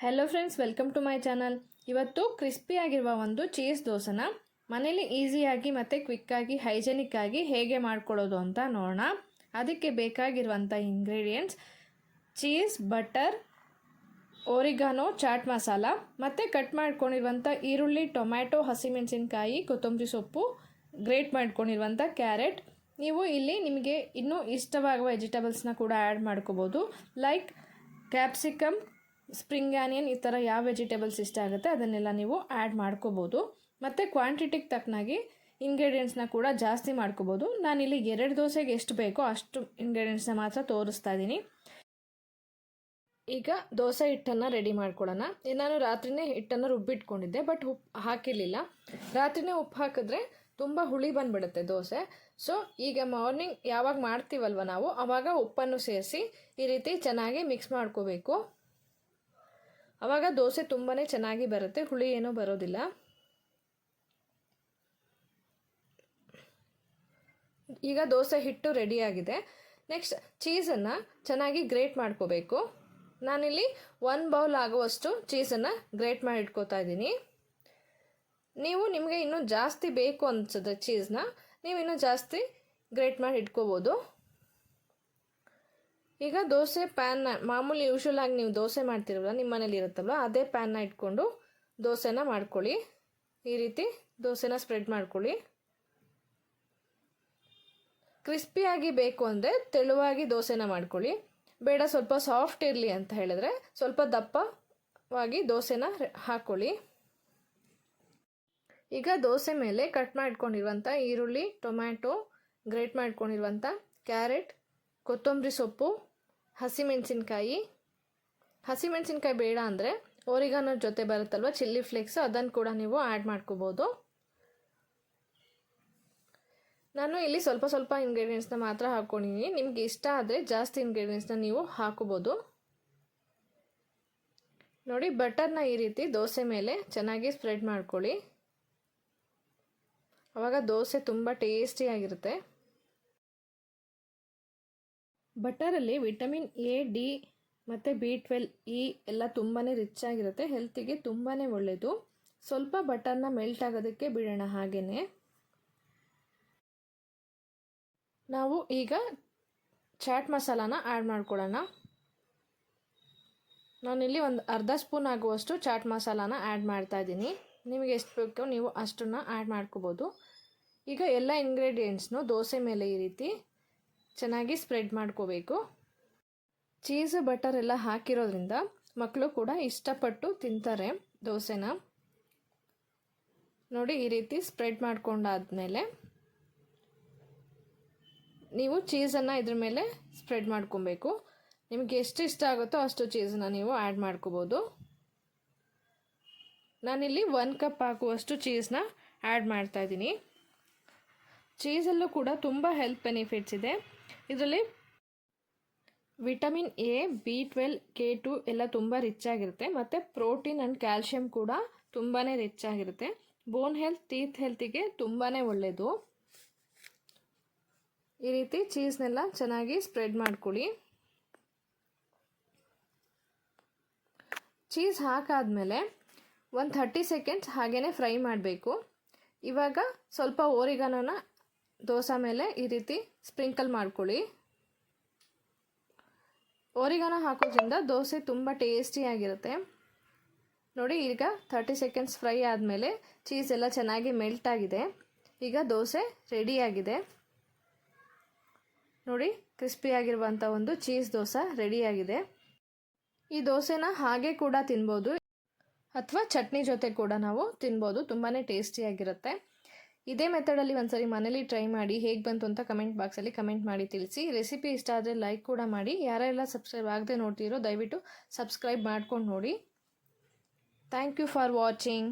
Hello friends, welcome to my channel. ಇವತ್ತು ಕ್ರಿಸ್ಪಿಯಾಗಿರುವ ಒಂದು ಚೀಸ್ ದೋಸೆನ ಮನೇಲಿ ಈಸಿಯಾಗಿ ಮತ್ತು ಕ್ವಿಕ್ಕಾಗಿ ಹೈಜೆನಿಕ್ ಆಗಿ ಹೇಗೆ ಮಾಡ್ಕೊಳ್ಳೋದು ಅಂತ ನೋಡೋಣ. ಅದಕ್ಕೆ ಬೇಕಾಗಿರುವಂಥ ingredients: cheese, butter, oregano, chaat masala ಮತ್ತು ಕಟ್ ಮಾಡ್ಕೊಂಡಿರುವಂಥ ಈರುಳ್ಳಿ, ಟೊಮ್ಯಾಟೊ, ಹಸಿಮೆಣಸಿನ್ಕಾಯಿ, ಕೊತ್ತಂಬರಿ ಸೊಪ್ಪು, ಗ್ರೇಟ್ ಮಾಡ್ಕೊಂಡಿರುವಂಥ ಕ್ಯಾರೆಟ್. ನೀವು ಇಲ್ಲಿ ನಿಮಗೆ ಇನ್ನೂ ಇಷ್ಟವಾಗುವ ವೆಜಿಟೇಬಲ್ಸ್ನ ಕೂಡ ಆ್ಯಡ್ ಮಾಡ್ಕೋಬೋದು. ಲೈಕ್ ಕ್ಯಾಪ್ಸಿಕಮ್, ಸ್ಪ್ರಿಂಗ್ ಆನಿಯನ್, ಈ ಥರ ಯಾವ ವೆಜಿಟೇಬಲ್ಸ್ ಇಷ್ಟ ಆಗುತ್ತೆ ಅದನ್ನೆಲ್ಲ ನೀವು ಆ್ಯಡ್ ಮಾಡ್ಕೋಬೋದು. ಮತ್ತು ಕ್ವಾಂಟಿಟಿಗೆ ತಕ್ಕನಾಗಿ ಇಂಗ್ರೀಡಿಯೆಂಟ್ಸ್ನ ಕೂಡ ಜಾಸ್ತಿ ಮಾಡ್ಕೋಬೋದು. ನಾನಿಲ್ಲಿ 2 ದೋಸೆಗೆ ಎಷ್ಟು ಬೇಕೋ ಅಷ್ಟು ಇಂಗ್ರೀಡಿಯೆಂಟ್ಸ್ನ ಮಾತ್ರ ತೋರಿಸ್ತಾ ಇದ್ದೀನಿ. ಈಗ ದೋಸೆ ಹಿಟ್ಟನ್ನು ರೆಡಿ ಮಾಡ್ಕೊಳ್ಳೋಣ. ನಾನು ರಾತ್ರಿನೇ ಹಿಟ್ಟನ್ನು ರುಬ್ಬಿಟ್ಕೊಂಡಿದ್ದೆ, ಬಟ್ ಉಪ್ಪು ಹಾಕಿರಲಿಲ್ಲ. ರಾತ್ರಿನೇ ಉಪ್ಪು ಹಾಕಿದ್ರೆ ತುಂಬ ಹುಳಿ ಬಂದುಬಿಡುತ್ತೆ ದೋಸೆ. ಸೊ ಈಗ ಮಾರ್ನಿಂಗ್ ಯಾವಾಗ ಮಾಡ್ತೀವಲ್ವ ನಾವು, ಆವಾಗ ಉಪ್ಪನ್ನು ಸೇರಿಸಿ ಈ ರೀತಿ ಚೆನ್ನಾಗಿ ಮಿಕ್ಸ್ ಮಾಡ್ಕೋಬೇಕು. ಆವಾಗ ದೋಸೆ ತುಂಬಾ ಚೆನ್ನಾಗಿ ಬರುತ್ತೆ, ಹುಳಿ ಏನೂ ಬರೋದಿಲ್ಲ. ಈಗ ದೋಸೆ ಹಿಟ್ಟು ರೆಡಿಯಾಗಿದೆ. ನೆಕ್ಸ್ಟ್ ಚೀಸನ್ನು ಚೆನ್ನಾಗಿ ಗ್ರೇಟ್ ಮಾಡ್ಕೋಬೇಕು. ನಾನಿಲ್ಲಿ 1 ಬೌಲ್ ಆಗುವಷ್ಟು ಚೀಸನ್ನು ಗ್ರೇಟ್ ಮಾಡಿ ಇಟ್ಕೋತಾ ಇದ್ದೀನಿ. ನಿಮಗೆ ಇನ್ನೂ ಜಾಸ್ತಿ ಬೇಕು ಅನಿಸಿದ್ರೆ ಚೀಸ್ನ ನೀವು ಇನ್ನೂ ಜಾಸ್ತಿ ಗ್ರೇಟ್ ಮಾಡಿ ಇಟ್ಕೋಬೋದು. ಈಗ ದೋಸೆ ಪ್ಯಾನ್ನ ಮಾಮೂಲಿ ಯೂಶ್ವಲ್ ಆಗಿ ನೀವು ದೋಸೆ ಮಾಡ್ತಿರಲ್ಲ, ನಿಮ್ಮ ಮನೇಲಿ ಇರುತ್ತಲ್ವ, ಅದೇ ಪ್ಯಾನ್ನ ಇಟ್ಕೊಂಡು ದೋಸೆನ ಮಾಡ್ಕೊಳ್ಳಿ. ಈ ರೀತಿ ದೋಸೆನ ಸ್ಪ್ರೆಡ್ ಮಾಡ್ಕೊಳ್ಳಿ. ಕ್ರಿಸ್ಪಿಯಾಗಿ ಬೇಕು ಅಂದರೆ ತೆಳುವಾಗಿ ದೋಸೆನ ಮಾಡ್ಕೊಳ್ಳಿ. ಬೇಡ ಸ್ವಲ್ಪ ಸಾಫ್ಟ್ ಇರಲಿ ಅಂತ ಹೇಳಿದ್ರೆ ಸ್ವಲ್ಪ ದಪ್ಪವಾಗಿ ದೋಸೆನ ಹಾಕ್ಕೊಳ್ಳಿ. ಈಗ ದೋಸೆ ಮೇಲೆ ಕಟ್ ಮಾಡ್ಕೊಂಡಿರುವಂಥ ಈರುಳ್ಳಿ, ಟೊಮ್ಯಾಟೊ, ಗ್ರೇಟ್ ಮಾಡ್ಕೊಂಡಿರುವಂಥ ಕ್ಯಾರೆಟ್, ಕೊತ್ತಂಬರಿ ಸೊಪ್ಪು, ಹಸಿಮೆಣಸಿನ್ಕಾಯಿ ಬೇಡ ಅಂದರೆ ಓರಿಗಾನೋ ಜೊತೆ ಬರುತ್ತಲ್ವ ಚಿಲ್ಲಿ ಫ್ಲೇಕ್ಸ್, ಅದನ್ನು ಕೂಡ ನೀವು ಆ್ಯಡ್ ಮಾಡ್ಕೋಬೋದು. ನಾನು ಇಲ್ಲಿ ಸ್ವಲ್ಪ ಇಂಗ್ರೀಡಿಯೆಂಟ್ಸ್ನ ಮಾತ್ರ ಹಾಕ್ಕೊಂಡಿದ್ದೀನಿ. ನಿಮಗೆ ಇಷ್ಟ ಆದರೆ ಜಾಸ್ತಿ ಇಂಗ್ರೀಡಿಯೆಂಟ್ಸ್ನ ನೀವು ಹಾಕೋಬೋದು. ನೋಡಿ, ಬಟರ್ನ ಈ ರೀತಿ ದೋಸೆ ಮೇಲೆ ಚೆನ್ನಾಗಿ ಸ್ಪ್ರೆಡ್ ಮಾಡ್ಕೊಳ್ಳಿ. ಆವಾಗ ದೋಸೆ ತುಂಬ ಟೇಸ್ಟಿಯಾಗಿರುತ್ತೆ. ಬಟರಲ್ಲಿ ವಿಟಮಿನ್ ಎ, ಡಿ ಮತ್ತು B12, E ಎಲ್ಲ ತುಂಬಾ ರಿಚ್ ಆಗಿರುತ್ತೆ. ಹೆಲ್ತಿಗೆ ತುಂಬಾ ಒಳ್ಳೆಯದು. ಸ್ವಲ್ಪ ಬಟರ್ನ ಮೆಲ್ಟ್ ಆಗೋದಕ್ಕೆ ಬಿಡೋಣ. ಹಾಗೆಯೇ ನಾವು ಈಗ ಚಾಟ್ ಮಸಾಲಾನ ಆ್ಯಡ್ ಮಾಡ್ಕೊಳ್ಳೋಣ. ನಾನಿಲ್ಲಿ ಒಂದು ಅರ್ಧ ಸ್ಪೂನ್ ಆಗುವಷ್ಟು ಚಾಟ್ ಮಸಾಲಾನ ಆ್ಯಡ್ ಮಾಡ್ತಾಯಿದ್ದೀನಿ. ನಿಮಗೆ ಎಷ್ಟು ಬೇಕೋ ನೀವು ಅಷ್ಟನ್ನು ಆ್ಯಡ್ ಮಾಡ್ಕೋಬೋದು. ಈಗ ಎಲ್ಲ ಇಂಗ್ರೀಡಿಯೆಂಟ್ಸ್ನು ದೋಸೆ ಮೇಲೆ ಈ ರೀತಿ ಚೆನ್ನಾಗಿ ಸ್ಪ್ರೆಡ್ ಮಾಡ್ಕೋಬೇಕು. ಚೀಸ್, ಬಟರ್ ಎಲ್ಲ ಹಾಕಿರೋದ್ರಿಂದ ಮಕ್ಕಳು ಕೂಡ ಇಷ್ಟಪಟ್ಟು ತಿಂತಾರೆ ದೋಸೆನ. ನೋಡಿ, ಈ ರೀತಿ ಸ್ಪ್ರೆಡ್ ಮಾಡ್ಕೊಂಡಾದ್ಮೇಲೆ ನೀವು ಚೀಸನ್ನು ಇದ್ರ ಮೇಲೆ ಸ್ಪ್ರೆಡ್ ಮಾಡ್ಕೊಬೇಕು. ನಿಮಗೆ ಎಷ್ಟು ಇಷ್ಟ ಆಗುತ್ತೋ ಅಷ್ಟು ಚೀಸನ್ನು ನೀವು ಆ್ಯಡ್ ಮಾಡ್ಕೋಬೋದು. ನಾನಿಲ್ಲಿ 1 ಕಪ್ ಆಗುವಷ್ಟು ಚೀಸ್ನ ಆ್ಯಡ್ ಮಾಡ್ತಾಯಿದ್ದೀನಿ. ಚೀಸಲ್ಲೂ ಕೂಡ ತುಂಬ ಹೆಲ್ತ್ ಬೆನಿಫಿಟ್ಸ್ ಇದೆ. ಇದರಲ್ಲಿ ವಿಟಮಿನ್ ಎ, B12, K2 ಎಲ್ಲ ತುಂಬ ರಿಚ್ ಆಗಿರುತ್ತೆ. ಮತ್ತು ಪ್ರೋಟೀನ್ ಆ್ಯಂಡ್ ಕ್ಯಾಲ್ಶಿಯಂ ಕೂಡ ತುಂಬಾ ರಿಚ್ ಆಗಿರುತ್ತೆ. ಬೋನ್ ಹೆಲ್ತ್, ಟೀತ್ ಹೆಲ್ತಿಗೆ ತುಂಬಾ ಒಳ್ಳೆಯದು. ಈ ರೀತಿ ಚೀಸ್ನೆಲ್ಲ ಚೆನ್ನಾಗಿ ಸ್ಪ್ರೆಡ್ ಮಾಡ್ಕೊಳ್ಳಿ. ಚೀಸ್ ಹಾಕಾದ್ಮೇಲೆ ಒಂದು 30 ಸೆಕೆಂಡ್ಸ್ ಹಾಗೇ ಫ್ರೈ ಮಾಡಬೇಕು. ಇವಾಗ ಸ್ವಲ್ಪ ಓರಿಗಾನೋನ ದೋಸೆ ಮೇಲೆ ಈ ರೀತಿ ಸ್ಪ್ರಿಂಕಲ್ ಮಾಡ್ಕೊಳ್ಳಿ. ಓರಿಗಾನೋ ಹಾಕೋದ್ರಿಂದ ದೋಸೆ ತುಂಬ ಟೇಸ್ಟಿಯಾಗಿರುತ್ತೆ. ನೋಡಿ, ಈಗ 30 ಸೆಕೆಂಡ್ಸ್ ಫ್ರೈ ಆದಮೇಲೆ ಚೀಸ್ ಎಲ್ಲ ಚೆನ್ನಾಗಿ ಮೆಲ್ಟ್ ಆಗಿದೆ. ಈಗ ದೋಸೆ ರೆಡಿಯಾಗಿದೆ. ನೋಡಿ, ಕ್ರಿಸ್ಪಿಯಾಗಿರುವಂಥ ಒಂದು ಚೀಸ್ ದೋಸೆ ರೆಡಿಯಾಗಿದೆ. ಈ ದೋಸೆನ ಹಾಗೆ ಕೂಡ ತಿನ್ಬೋದು ಅಥವಾ ಚಟ್ನಿ ಜೊತೆ ಕೂಡ ನಾವು ತಿನ್ಬೋದು. ತುಂಬಾ ಟೇಸ್ಟಿಯಾಗಿರುತ್ತೆ. ಇದೇ ಮೆಥಡಲ್ಲಿ ಒಂದ್ಸರಿ ಮನೇಲಿ ಟ್ರೈ ಮಾಡಿ ಹೇಗೆ ಬಂತು ಅಂತ ಕಮೆಂಟ್ ಬಾಕ್ಸಲ್ಲಿ ಕಮೆಂಟ್ ಮಾಡಿ ತಿಳಿಸಿ. ರೆಸಿಪಿ ಇಷ್ಟ ಆದರೆ ಲೈಕ್ ಕೂಡ ಮಾಡಿ. ಯಾರೆಲ್ಲ ಸಬ್ಸ್ಕ್ರೈಬ್ ಆಗದೆ ನೋಡ್ತಿರೋ ದಯವಿಟ್ಟು ಸಬ್ಸ್ಕ್ರೈಬ್ ಮಾಡ್ಕೊಂಡು ನೋಡಿ. Thank you for watching.